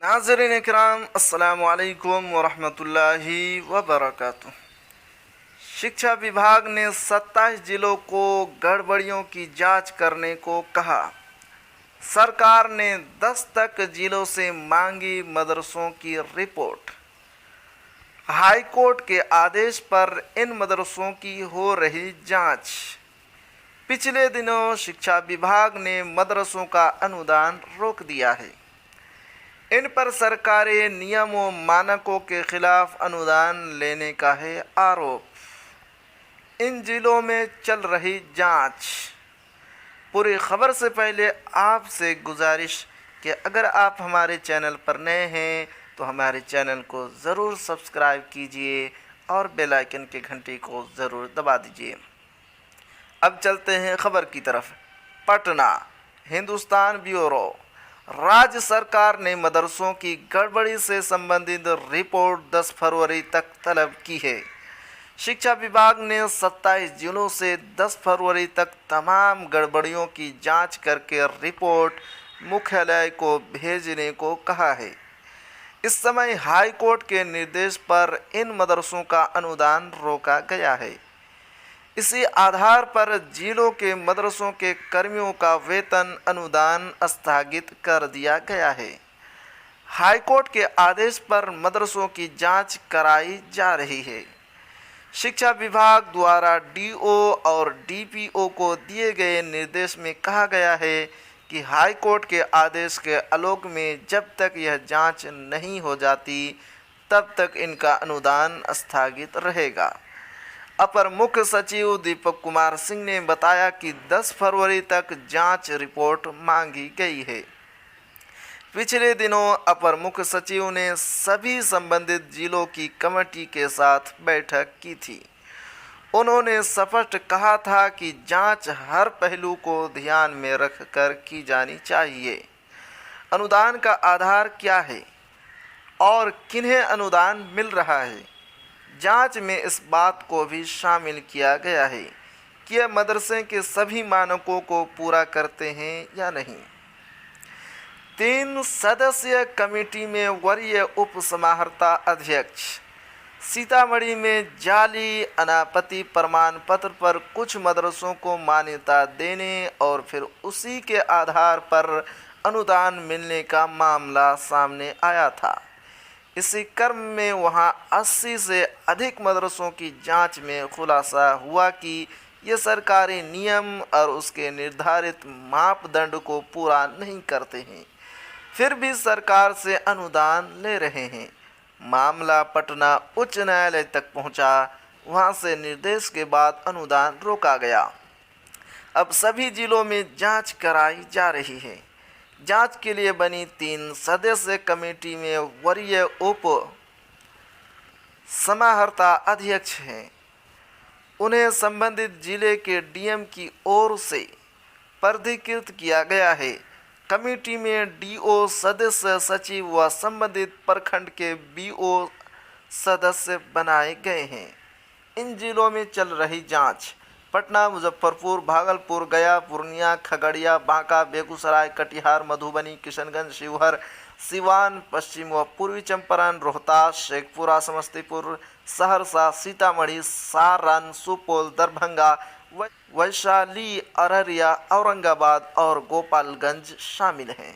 नाज़रीन किराम, अस्सलामु अलैकुम वरहमतुल्लाहि वबरकातुह। शिक्षा विभाग ने 27 जिलों को गड़बड़ियों की जांच करने को कहा। सरकार ने 10 तक जिलों से मांगी मदरसों की रिपोर्ट। हाई कोर्ट के आदेश पर इन मदरसों की हो रही जांच। पिछले दिनों शिक्षा विभाग ने मदरसों का अनुदान रोक दिया है। इन पर सरकारी नियमों मानकों के खिलाफ अनुदान लेने का है आरोप। इन जिलों में चल रही जांच। पूरी खबर से पहले आपसे गुजारिश कि अगर आप हमारे चैनल पर नए हैं तो हमारे चैनल को ज़रूर सब्सक्राइब कीजिए और बेल आइकन के घंटी को ज़रूर दबा दीजिए। अब चलते हैं खबर की तरफ। पटना, हिंदुस्तान ब्यूरो। राज्य सरकार ने मदरसों की गड़बड़ी से संबंधित रिपोर्ट 10 फरवरी तक तलब की है। शिक्षा विभाग ने 27 जिलों से 10 फरवरी तक तमाम गड़बड़ियों की जांच करके रिपोर्ट मुख्यालय को भेजने को कहा है। इस समय हाई कोर्ट के निर्देश पर इन मदरसों का अनुदान रोका गया है। इसी आधार पर जिलों के मदरसों के कर्मियों का वेतन अनुदान स्थगित कर दिया गया है। हाईकोर्ट के आदेश पर मदरसों की जांच कराई जा रही है। शिक्षा विभाग द्वारा डीओ और डीपीओ को दिए गए निर्देश में कहा गया है कि हाईकोर्ट के आदेश के आलोक में जब तक यह जांच नहीं हो जाती तब तक इनका अनुदान स्थगित रहेगा। अपर मुख्य सचिव दीपक कुमार सिंह ने बताया कि 10 फरवरी तक जांच रिपोर्ट मांगी गई है। पिछले दिनों अपर मुख्य सचिव ने सभी संबंधित जिलों की कमेटी के साथ बैठक की थी। उन्होंने स्पष्ट कहा था कि जांच हर पहलू को ध्यान में रखकर की जानी चाहिए। अनुदान का आधार क्या है और किन्हें अनुदान मिल रहा है, जांच में इस बात को भी शामिल किया गया है कि यह मदरसे के सभी मानकों को पूरा करते हैं या नहीं। 3 सदस्यीय कमेटी में वरीय उप समाहर्ता अध्यक्ष। सीतामढ़ी में जाली अनापत्ति प्रमाण पत्र पर कुछ मदरसों को मान्यता देने और फिर उसी के आधार पर अनुदान मिलने का मामला सामने आया था। इसी क्रम में वहां 80 से अधिक मदरसों की जांच में खुलासा हुआ कि ये सरकारी नियम और उसके निर्धारित मापदंड को पूरा नहीं करते हैं, फिर भी सरकार से अनुदान ले रहे हैं। मामला पटना उच्च न्यायालय तक पहुंचा। वहां से निर्देश के बाद अनुदान रोका गया। अब सभी जिलों में जांच कराई जा रही है। जांच के लिए बनी 3 सदस्यीय कमेटी में वरीय उप समाहर्ता अध्यक्ष हैं। उन्हें संबंधित जिले के डीएम की ओर से प्राधिकृत किया गया है। कमेटी में डीओ सदस्य सचिव व संबंधित प्रखंड के बीओ सदस्य बनाए गए हैं। इन जिलों में चल रही जांच। पटना, मुजफ्फरपुर, भागलपुर, गया, पूर्णिया, खगड़िया, बांका, बेगूसराय, कटिहार, मधुबनी, किशनगंज, शिवहर, सिवान, पश्चिम व पूर्वी चंपारण, रोहतास, शेखपुरा, समस्तीपुर, सहरसा, सीतामढ़ी, सारण, सुपौल, दरभंगा, वैशाली, अररिया, औरंगाबाद और गोपालगंज शामिल हैं।